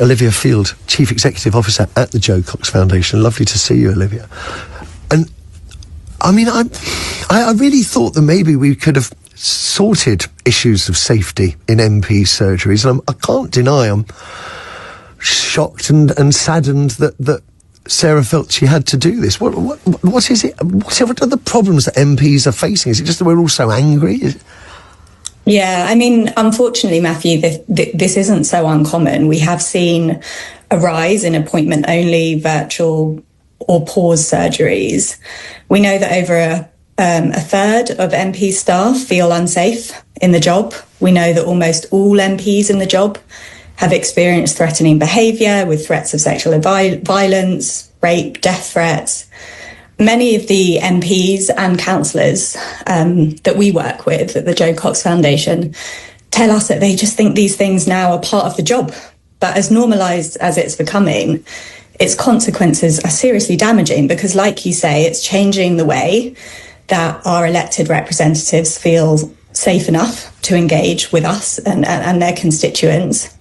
Olivia Field, Chief Executive Officer at the Jo Cox Foundation. Lovely to see you, Olivia. And I mean, I really thought that maybe we could have sorted issues of safety in MP surgeries, and I can't deny I'm shocked and saddened that Sarah felt she had to do this. What is it? What are the problems that MPs are facing? Is it just that we're all so angry? Yeah, I mean, unfortunately, Matthew, this isn't so uncommon. We have seen a rise in appointment-only, virtual or pause surgeries. We know that over a third of MP staff feel unsafe in the job. We know that almost all MPs in the job have experienced threatening behaviour with threats of sexual violence, rape, death threats. Many of the MPs and councillors that we work with at the Jo Cox Foundation tell us that they just think these things now are part of the job. But as normalised as it's becoming, its consequences are seriously damaging because, like you say, it's changing the way that our elected representatives feel safe enough to engage with us and their constituents.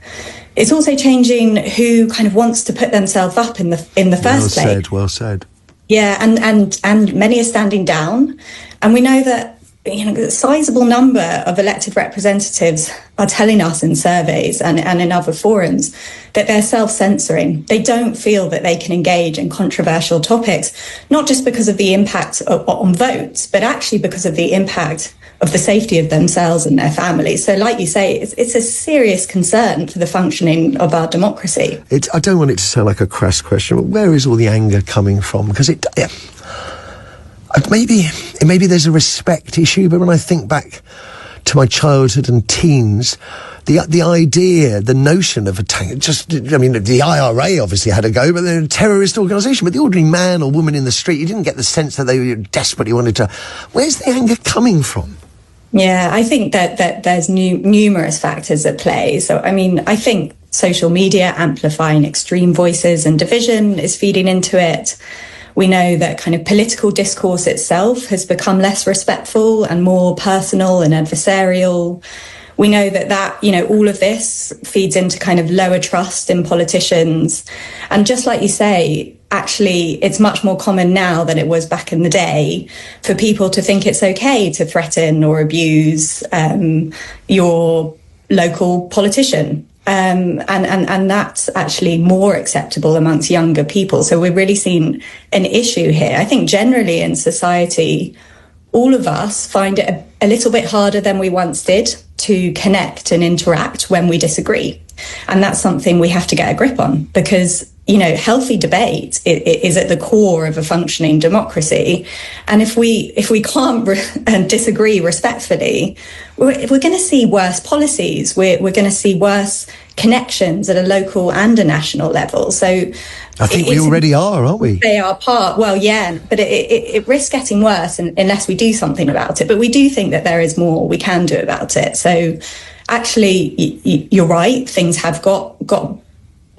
It's also changing who kind of wants to put themselves up in the first place. Well said. Yeah, and many are standing down, and we know that a sizable number of elected representatives are telling us in surveys and in other forums that they're self-censoring. They don't feel that they can engage in controversial topics, not just because of the impact on votes, but actually because of the impact of the safety of themselves and their families. So like you say, it's a serious concern for the functioning of our democracy. I don't want it to sound like a crass question, but where is all the anger coming from? Because maybe there's a respect issue, but when I think back to my childhood and teens, the idea, the notion of the IRA obviously had a go, but they're a terrorist organisation. But the ordinary man or woman in the street, you didn't get the sense that they desperately wanted to. Where's the anger coming from? Yeah, I think that there's numerous factors at play. So, I mean, I think social media amplifying extreme voices and division is feeding into it. We know that kind of political discourse itself has become less respectful and more personal and adversarial. We know that all of this feeds into kind of lower trust in politicians. And just like you say, actually, it's much more common now than it was back in the day for people to think it's okay to threaten or abuse your local politician. And that's actually more acceptable amongst younger people. So we're really seeing an issue here. I think generally in society, all of us find it a little bit harder than we once did to connect and interact when we disagree. And that's something we have to get a grip on because, healthy debate is at the core of a functioning democracy. And if we can't disagree respectfully, we're going to see worse policies. We're going to see worse connections at a local and a national level. So I think we already are, aren't we? They are part. Well, yeah, but it risks getting worse unless we do something about it. But we do think that there is more we can do about it. So actually, you're right. Things have got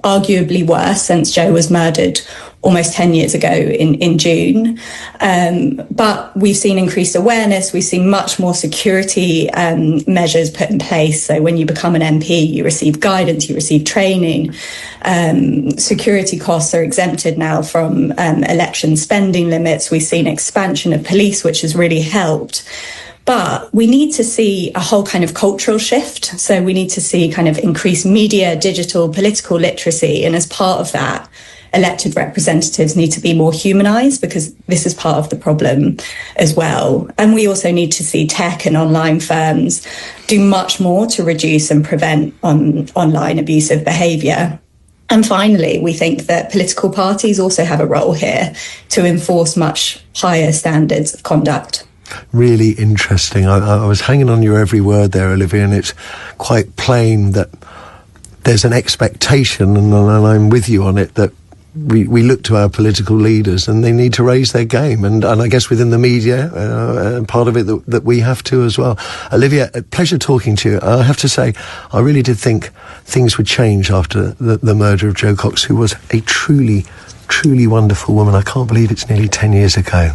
arguably worse since Jo was murdered almost 10 years ago in June. But we've seen increased awareness. We've seen much more security measures put in place. So when you become an MP, you receive guidance, you receive training. Security costs are exempted now from election spending limits. We've seen expansion of police, which has really helped. But we need to see a whole kind of cultural shift. So we need to see kind of increased media, digital, political literacy. And as part of that, elected representatives need to be more humanised because this is part of the problem as well. And we also need to see tech and online firms do much more to reduce and prevent online abusive behaviour. And finally, we think that political parties also have a role here to enforce much higher standards of conduct. Really interesting. I was hanging on your every word there, Olivia, and it's quite plain that there's an expectation, and I'm with you on it, that we look to our political leaders and they need to raise their game. And I guess within the media, part of it that we have to as well. Olivia, a pleasure talking to you. I have to say, I really did think things would change after the murder of Jo Cox, who was a truly, truly wonderful woman. I can't believe it's nearly 10 years ago.